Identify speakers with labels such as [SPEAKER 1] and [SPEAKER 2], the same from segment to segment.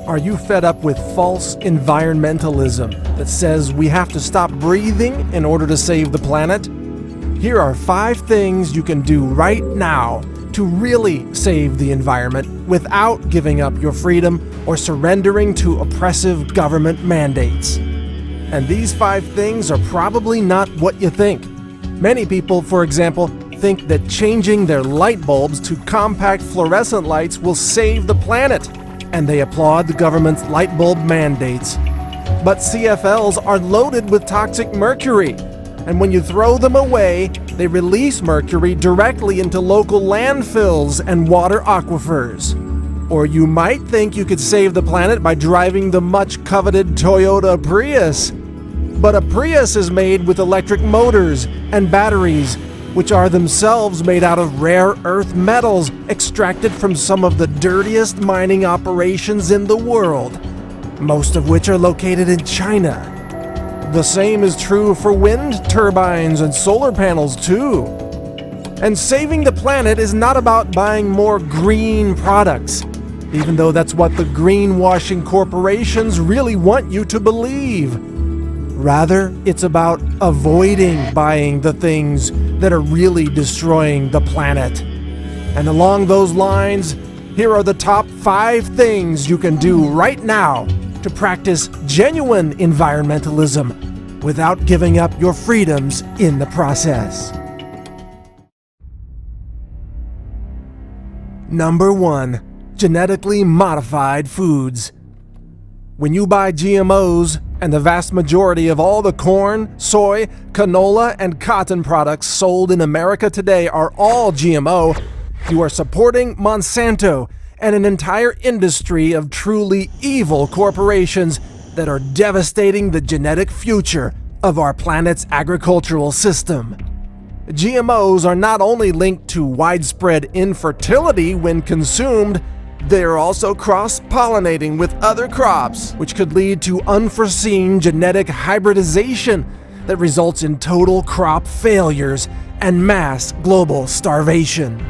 [SPEAKER 1] Are you fed up with false environmentalism that says we have to stop breathing in order to save the planet? Here are 5 things you can do right now to really save the environment without giving up your freedom or surrendering to oppressive government mandates. And these 5 things are probably not what you think. Many people, for example, think that changing their light bulbs to compact fluorescent lights will save the planet, and they applaud the government's light bulb mandates. But CFLs are loaded with toxic mercury, and when you throw them away, they release mercury directly into local landfills and water aquifers. Or you might think you could save the planet by driving the much-coveted Toyota Prius. But a Prius is made with electric motors and batteries, which are themselves made out of rare earth metals extracted from some of the dirtiest mining operations in the world, most of which are located in China. The same is true for wind turbines and solar panels too. And saving the planet is not about buying more green products, even though that's what the greenwashing corporations really want you to believe. Rather, it's about avoiding buying the things that are really destroying the planet. And along those lines, here are the top 5 things you can do right now to practice genuine environmentalism without giving up your freedoms in the process. Number 1. Genetically modified foods. When you buy GMOs, and the vast majority of all the corn, soy, canola, and cotton products sold in America today are all GMO, you are supporting Monsanto and an entire industry of truly evil corporations that are devastating the genetic future of our planet's agricultural system. GMOs are not only linked to widespread infertility when consumed, they are also cross-pollinating with other crops, which could lead to unforeseen genetic hybridization that results in total crop failures and mass global starvation.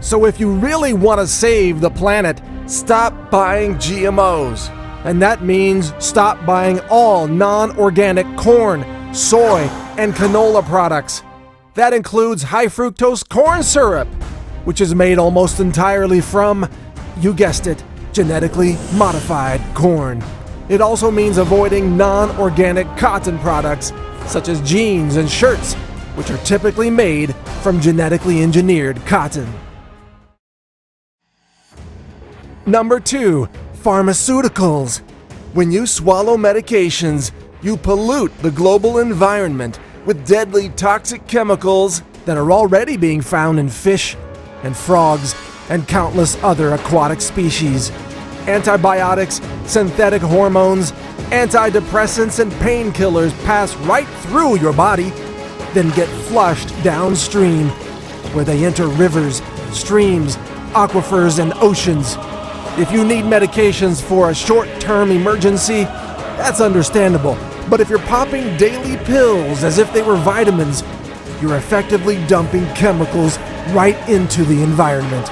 [SPEAKER 1] So if you really want to save the planet, stop buying GMOs. And that means stop buying all non-organic corn, soy, and canola products. That includes high-fructose corn syrup, which is made almost entirely from, you guessed it, genetically modified corn. It also means avoiding non-organic cotton products, such as jeans and shirts, which are typically made from genetically engineered cotton. Number 2. Pharmaceuticals. When you swallow medications, you pollute the global environment with deadly toxic chemicals that are already being found in fish and frogs and countless other aquatic species. Antibiotics, synthetic hormones, antidepressants, and painkillers pass right through your body, then get flushed downstream, where they enter rivers, streams, aquifers, and oceans. If you need medications for a short-term emergency, that's understandable. But if you're popping daily pills as if they were vitamins, you're effectively dumping chemicals right into the environment.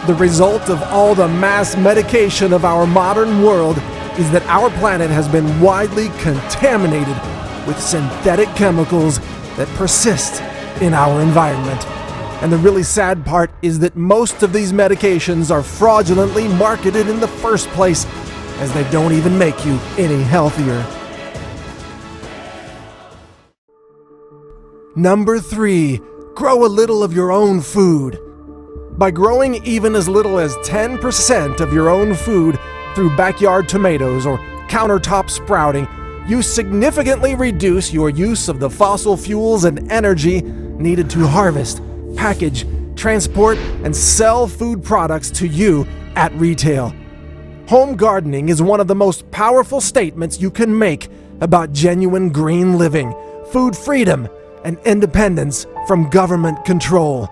[SPEAKER 1] The result of all the mass medication of our modern world is that our planet has been widely contaminated with synthetic chemicals that persist in our environment. And the really sad part is that most of these medications are fraudulently marketed in the first place, as they don't even make you any healthier. Number 3. Grow a little of your own food. By growing even as little as 10% of your own food through backyard tomatoes or countertop sprouting, you significantly reduce your use of the fossil fuels and energy needed to harvest, package, transport, and sell food products to you at retail. Home gardening is one of the most powerful statements you can make about genuine green living, food freedom, and independence from government control.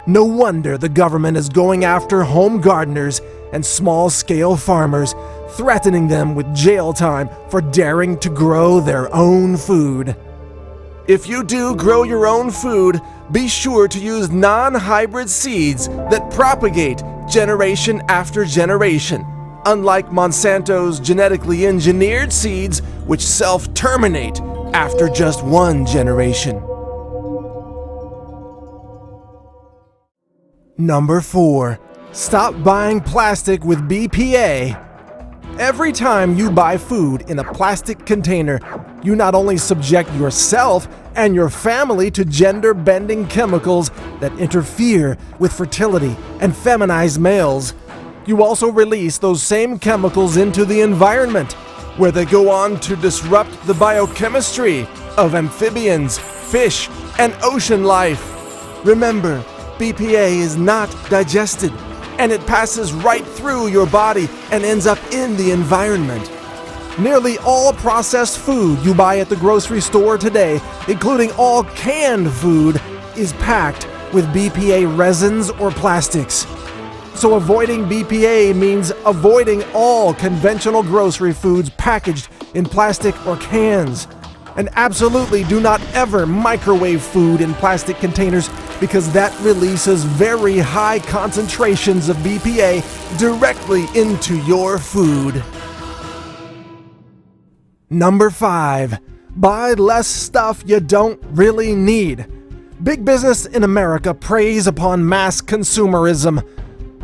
[SPEAKER 1] No wonder the government is going after home gardeners and small-scale farmers, threatening them with jail time for daring to grow their own food. If you do grow your own food, be sure to use non-hybrid seeds that propagate generation after generation. unlike Monsanto's genetically engineered seeds, which self-terminate after just one generation. Number 4. Stop buying plastic with BPA. Every time you buy food in a plastic container, you not only subject yourself and your family to gender-bending chemicals that interfere with fertility and feminize males, you also release those same chemicals into the environment, where they go on to disrupt the biochemistry of amphibians, fish, and ocean life. Remember, BPA is not digested, and it passes right through your body and ends up in the environment. Nearly all processed food you buy at the grocery store today, including all canned food, is packed with BPA resins or plastics. So avoiding BPA means avoiding all conventional grocery foods packaged in plastic or cans. And absolutely do not ever microwave food in plastic containers, because that releases very high concentrations of BPA directly into your food. Number 5. Buy less stuff you don't really need. Big business in America preys upon mass consumerism.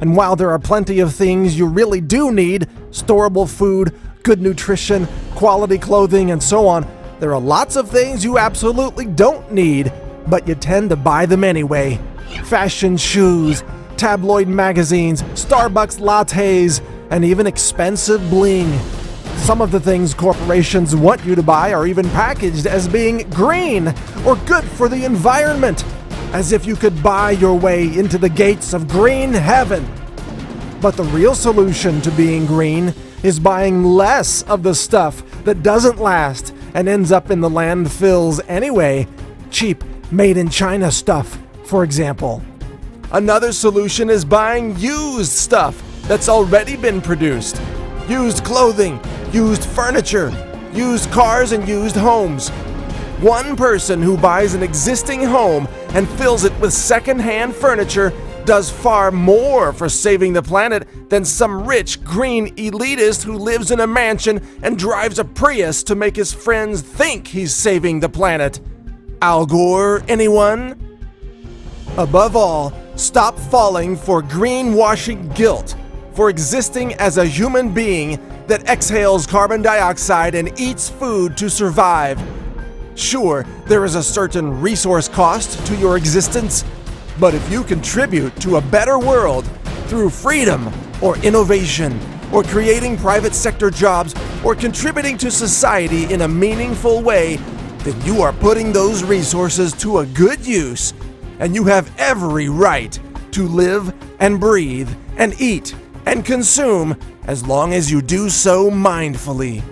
[SPEAKER 1] And while there are plenty of things you really do need, storable food, good nutrition, quality clothing, and so on, there are lots of things you absolutely don't need, but you tend to buy them anyway. Fashion shoes, tabloid magazines, Starbucks lattes, and even expensive bling. Some of the things corporations want you to buy are even packaged as being green or good for the environment, as if you could buy your way into the gates of green heaven. But the real solution to being green is buying less of the stuff that doesn't last and ends up in the landfills anyway. Cheap, made-in-China stuff, for example. Another solution is buying used stuff that's already been produced. Used clothing, used furniture, used cars, and used homes. One person who buys an existing home and fills it with second-hand furniture does far more for saving the planet than some rich green elitist who lives in a mansion and drives a Prius to make his friends think he's saving the planet. Al Gore, anyone? Above all, stop falling for greenwashing guilt for existing as a human being that exhales carbon dioxide and eats food to survive. Sure, there is a certain resource cost to your existence, but if you contribute to a better world through freedom or innovation or creating private sector jobs or contributing to society in a meaningful way, then you are putting those resources to a good use, and you have every right to live and breathe and eat and consume as long as you do so mindfully.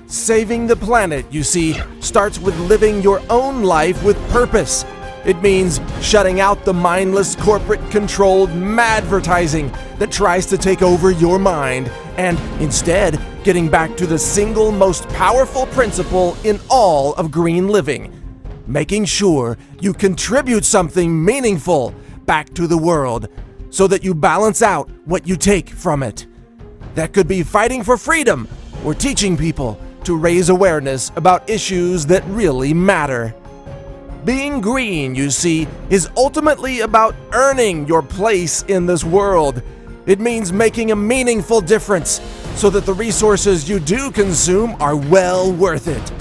[SPEAKER 1] Saving the planet, you see, starts with living your own life with purpose. It means shutting out the mindless corporate-controlled madvertising that tries to take over your mind, and instead getting back to the single most powerful principle in all of green living: making sure you contribute something meaningful back to the world so that you balance out what you take from it. That could be fighting for freedom or teaching people to raise awareness about issues that really matter. Being green, you see, is ultimately about earning your place in this world. It means making a meaningful difference so that the resources you do consume are well worth it.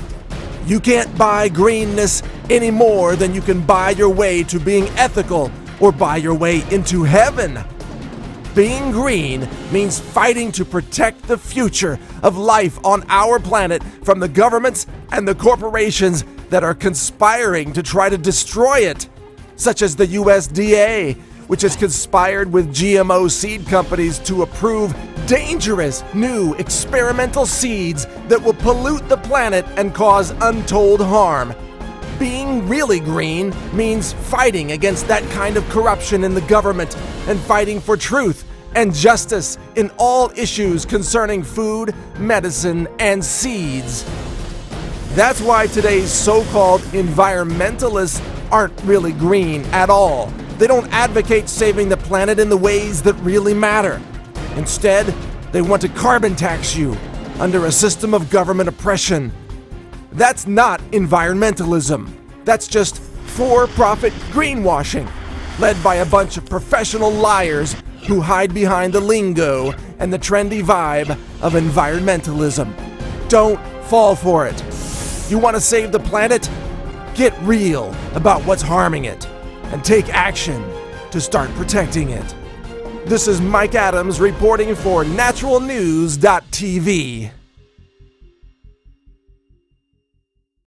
[SPEAKER 1] You can't buy greenness any more than you can buy your way to being ethical or buy your way into heaven. Being green means fighting to protect the future of life on our planet from the governments and the corporations that are conspiring to try to destroy it, such as the USDA, which has conspired with GMO seed companies to approve dangerous new experimental seeds that will pollute the planet and cause untold harm. Being really green means fighting against that kind of corruption in the government and fighting for truth and justice in all issues concerning food, medicine, and seeds. That's why today's so-called environmentalists aren't really green at all. They don't advocate saving the planet in the ways that really matter. Instead, They want to carbon tax you under a system of government oppression. That's not environmentalism. That's just for-profit greenwashing, led by a bunch of professional liars who hide behind the lingo and the trendy vibe of environmentalism. Don't fall for it. You want to save the planet? Get real about what's harming it and take action to start protecting it. This is Mike Adams reporting for naturalnews.tv.